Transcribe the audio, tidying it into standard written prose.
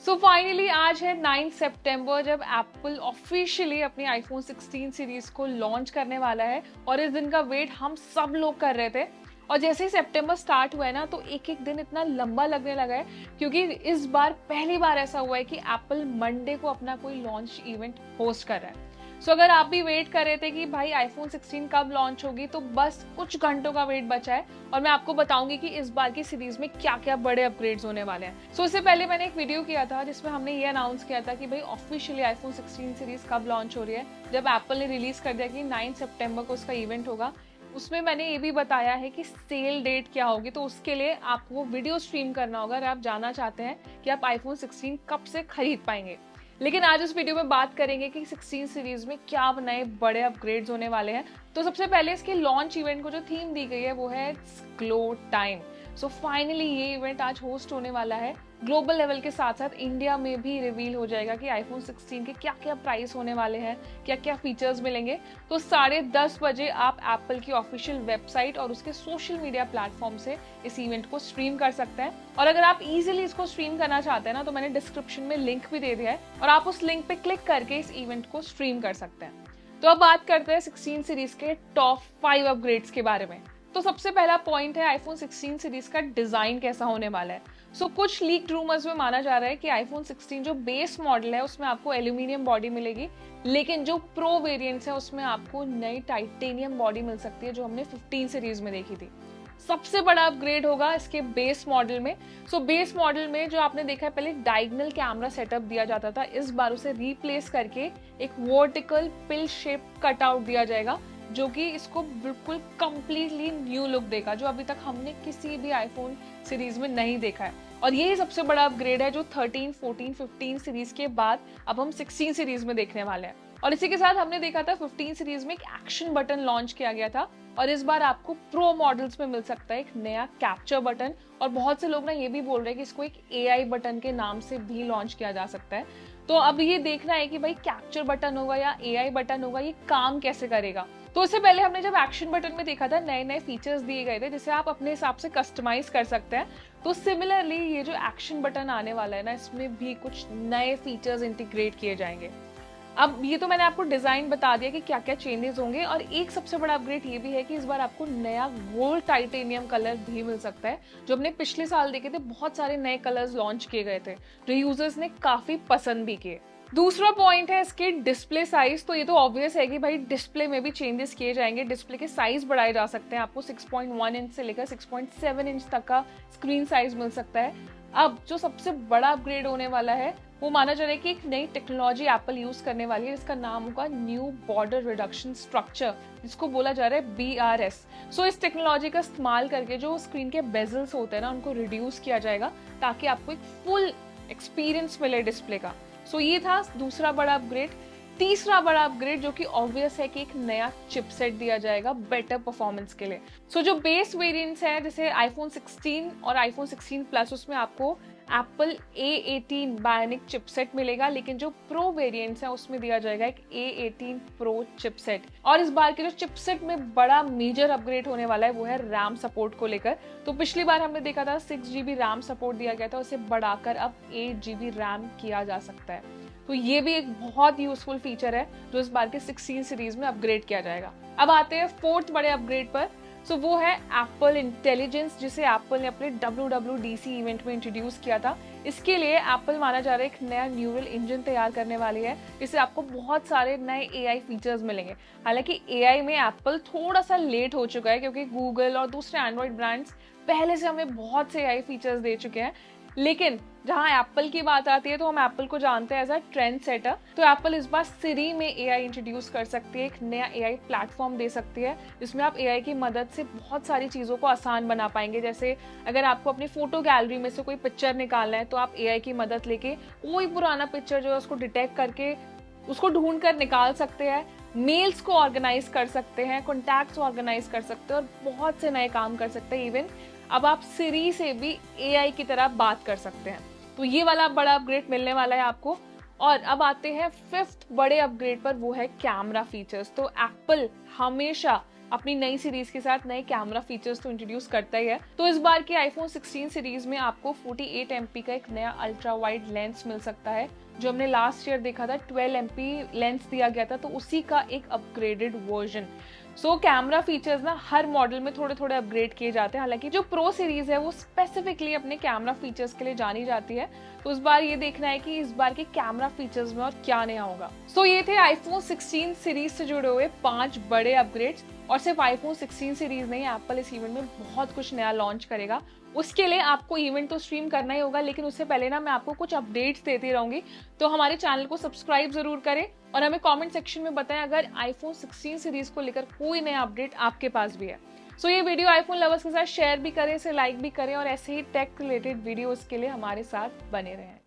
So finally आज है 9 सितंबर जब एप्पल ऑफिशियली अपनी आईफोन 16 सीरीज को लॉन्च करने वाला है और इस दिन का वेट हम सब लोग कर रहे थे। और जैसे ही सितंबर स्टार्ट हुआ है ना, तो एक एक दिन इतना लंबा लगने लगा है क्योंकि इस बार पहली बार ऐसा हुआ है कि एप्पल मंडे को अपना कोई लॉन्च इवेंट होस्ट कर रहा है। सो अगर आप भी वेट कर रहे थे कि भाई आईफोन 16 कब लॉन्च होगी, तो बस कुछ घंटों का वेट बचा है और मैं आपको बताऊंगी कि इस बार की सीरीज में क्या क्या बड़े अपग्रेड्स होने वाले हैं। सो इससे पहले मैंने एक वीडियो किया था जिसमें हमने ये अनाउंस किया था कि भाई ऑफिशियली आईफोन 16 सीरीज कब लॉन्च हो रही है, जब एप्पल ने रिलीज कर दिया कि 9 सितंबर को उसका इवेंट होगा। उसमें मैंने ये भी बताया है कि सेल डेट क्या होगी, तो उसके लिए आपको वीडियो स्ट्रीम करना होगा अगर आप जानना चाहते हैं कि आप आईफोन 16 कब से खरीद पाएंगे। लेकिन आज इस वीडियो में बात करेंगे कि 16 सीरीज में क्या नए बड़े अपग्रेड्स होने वाले हैं। तो सबसे पहले इसके लॉन्च इवेंट को जो थीम दी गई है वो है ग्लो टाइम। सो फाइनली ये इवेंट आज होस्ट होने वाला है। ग्लोबल लेवल के साथ साथ इंडिया में भी रिवील हो जाएगा कि आईफोन 16 के क्या क्या प्राइस होने वाले हैं, क्या क्या फीचर्स मिलेंगे। तो 10:30 बजे आप एप्पल की ऑफिशियल वेबसाइट और उसके सोशल मीडिया प्लेटफॉर्म से इस इवेंट को स्ट्रीम कर सकते हैं। और अगर आप इजीली इसको स्ट्रीम करना चाहते हैं ना, तो मैंने डिस्क्रिप्शन में लिंक भी दे दिया है और आप उस लिंक पे क्लिक करके इस इवेंट को स्ट्रीम कर सकते हैं। तो अब बात करते हैं 16 सीरीज के टॉप 5 अपग्रेड्स के बारे में। तो सबसे पहला पॉइंट है आईफोन 16 सीरीज का डिजाइन कैसा होने वाला है। कुछ लीक्ड रूमर्स में माना जा रहा है कि आईफोन 16 जो बेस मॉडल है उसमें आपको एल्यूमिनियम बॉडी मिलेगी, लेकिन जो प्रो वेरिएंट्स है उसमें आपको नई टाइटेनियम बॉडी मिल सकती है जो हमने 15 सीरीज में देखी थी। सबसे बड़ा अपग्रेड होगा इसके बेस मॉडल में। बेस मॉडल में जो आपने देखा है पहले डायगोनल कैमरा सेटअप दिया जाता था, इस बार उसे रिप्लेस करके एक वर्टिकल पिल शेप कटआउट दिया जाएगा जो कि इसको बिल्कुल कंप्लीटली न्यू लुक देगा, जो अभी तक हमने किसी भी आईफोन सीरीज में नहीं देखा है। और यही सबसे बड़ा अपग्रेड है जो 13, 14, 15 सीरीज के बाद अब हम 16 सीरीज में देखने वाले हैं। और इसी के साथ हमने देखा था 15 सीरीज में एक एक्शन बटन लॉन्च किया गया था और इस बार आपको प्रो मॉडल्स में मिल सकता है एक नया कैप्चर बटन। और बहुत से लोग ना ये भी बोल रहे हैं कि इसको एक एआई बटन के नाम से भी लॉन्च किया जा सकता है। तो अब ये देखना है कि भाई कैप्चर बटन होगा या एआई बटन होगा, ये काम कैसे करेगा। तो इससे पहले हमने जब एक्शन बटन में देखा था नए नए फीचर्स दिए गए थे जिसे आप अपने हिसाब से कस्टमाइज कर सकते हैं। तो सिमिलरली ये जो एक्शन बटन आने वाला है ना, इसमें भी कुछ नए फीचर्स इंटीग्रेट किए जाएंगे। अब ये तो मैंने आपको डिजाइन बता दिया कि क्या क्या चेंजेस होंगे, और एक सबसे बड़ा अपग्रेड ये भी है कि इस बार आपको नया गोल्ड टाइटेनियम कलर भी मिल सकता है। जो हमने पिछले साल देखे थे बहुत सारे नए कलर्स लॉन्च किए गए थे जो यूजर्स ने काफी पसंद भी किए। दूसरा पॉइंट है इसके डिस्प्ले साइज। तो ये तो ऑब्वियस है कि भाई डिस्प्ले में भी चेंजेस किए जाएंगे, डिस्प्ले के साइज बढ़ाए जा सकते हैं। आपको 6.1 इंच से लेकर 6.7 इंच तक का स्क्रीन साइज मिल सकता है। अब जो सबसे बड़ा अपग्रेड होने वाला है वो माना जा रहा है कि एक नई टेक्नोलॉजी एप्पल यूज करने वाली है जिसका नाम होगा न्यू बॉर्डर रिडक्शन स्ट्रक्चर, जिसको बोला जा रहा है BRS। इस टेक्नोलॉजी का इस्तेमाल करके जो स्क्रीन के बेजल्स होते हैं ना, उनको रिड्यूस किया जाएगा ताकि आपको एक फुल एक्सपीरियंस मिले डिस्प्ले का। ये था दूसरा बड़ा अपग्रेड। तीसरा बड़ा अपग्रेड जो कि ऑब्वियस है कि एक नया चिपसेट दिया जाएगा बेटर परफॉर्मेंस के लिए। जो बेस वेरिएंट्स है जैसे आईफोन 16 और आईफोन 16 प्लस, उसमें आपको एप्पल A18 बायोनिक चिपसेट मिलेगा, लेकिन जो प्रो वेरिएंट्स है उसमें दिया जाएगा एक A18 प्रो चिपसेट। और इस बार के जो चिपसेट में बड़ा मेजर अपग्रेड होने वाला है वो है रैम सपोर्ट को लेकर। तो पिछली बार हमने देखा था 6GB रैम सपोर्ट दिया गया था, उसे बढ़ाकर अब 8GB रैम किया जा सकता है। तो ये भी एक बहुत यूजफुल फीचर है जो इस बार के 16 सीरीज में अपग्रेड किया जाएगा। अब आते हैं फोर्थ बड़े अपग्रेड पर। वो है एप्पल इंटेलिजेंस, जिसे एप्पल ने अपने WWDC इवेंट में इंट्रोड्यूस किया था। इसके लिए एप्पल माना जा रहा है एक नया न्यूरल इंजन तैयार करने वाली है, जिससे आपको बहुत सारे नए AI फीचर्स मिलेंगे। हालांकि AI में एप्पल थोड़ा सा लेट हो चुका है क्योंकि गूगल और दूसरे एंड्रॉइड ब्रांड्स पहले से हमें बहुत से AI फीचर्स दे चुके हैं, लेकिन जहां एप्पल की बात आती है तो हम एप्पल को जानते हैं एज अ ट्रेंड सेटर। तो एप्पल इस बार सिरी में AI इंट्रोड्यूस कर सकती है, एक नया AI प्लेटफॉर्म दे सकती है जिसमें आप AI की मदद से बहुत सारी चीज़ों को आसान बना पाएंगे। जैसे अगर आपको अपनी फोटो गैलरी में से कोई पिक्चर निकालना है तो आप AI की मदद लेके कोई पुराना पिक्चर जो है उसको डिटेक्ट करके उसको ढूंढ कर निकाल सकते हैं, मेल्स को ऑर्गेनाइज कर सकते हैं, कॉन्टैक्ट्स ऑर्गेनाइज कर सकते हैं और बहुत से नए काम कर सकते हैं। इवन अब आप सिरी से भी AI की तरह बात कर सकते हैं। तो ये वाला बड़ा अपग्रेड मिलने वाला है आपको। और अब आते हैं फिफ्थ बड़े अपग्रेड पर, वो है कैमरा फीचर्स। तो एप्पल हमेशा अपनी नई सीरीज के साथ नए कैमरा फीचर्स तो इंट्रोड्यूस करता ही है। तो इस बार की आईफोन 16 सीरीज में आपको 48 MP का एक नया अल्ट्रा वाइड लेंस मिल सकता है। जो हमने लास्ट ईयर देखा था 12 MP लेंस दिया गया था, तो उसी का एक upgraded version. So camera features ना हर मॉडल में थोड़े थोड़े अपग्रेड किए जाते हैं। हालांकि जो प्रो सीरीज है वो स्पेसिफिकली अपने कैमरा फीचर्स के लिए जानी जाती है। तो इस बार ये देखना है कि इस बार के कैमरा फीचर्स में और क्या नया होगा। सो ये थे आईफोन 16 सीरीज से जुड़े हुए 5 बड़े अपग्रेड्स। और सिर्फ आईफोन 16 सीरीज नहीं, एप्पल इस इवेंट में बहुत कुछ नया लॉन्च करेगा। उसके लिए आपको इवेंट तो स्ट्रीम करना ही होगा, लेकिन उससे पहले ना मैं आपको कुछ अपडेट्स देती रहूंगी। तो हमारे चैनल को सब्सक्राइब जरूर करें और हमें कमेंट सेक्शन में बताएं अगर आईफोन 16 सीरीज को लेकर कोई नया अपडेट आपके पास भी है। सो ये वीडियो आईफोन लवर्स के साथ शेयर भी करें, इसे लाइक भी करें और ऐसे ही टेक रिलेटेड वीडियोस के लिए हमारे साथ बने रहें।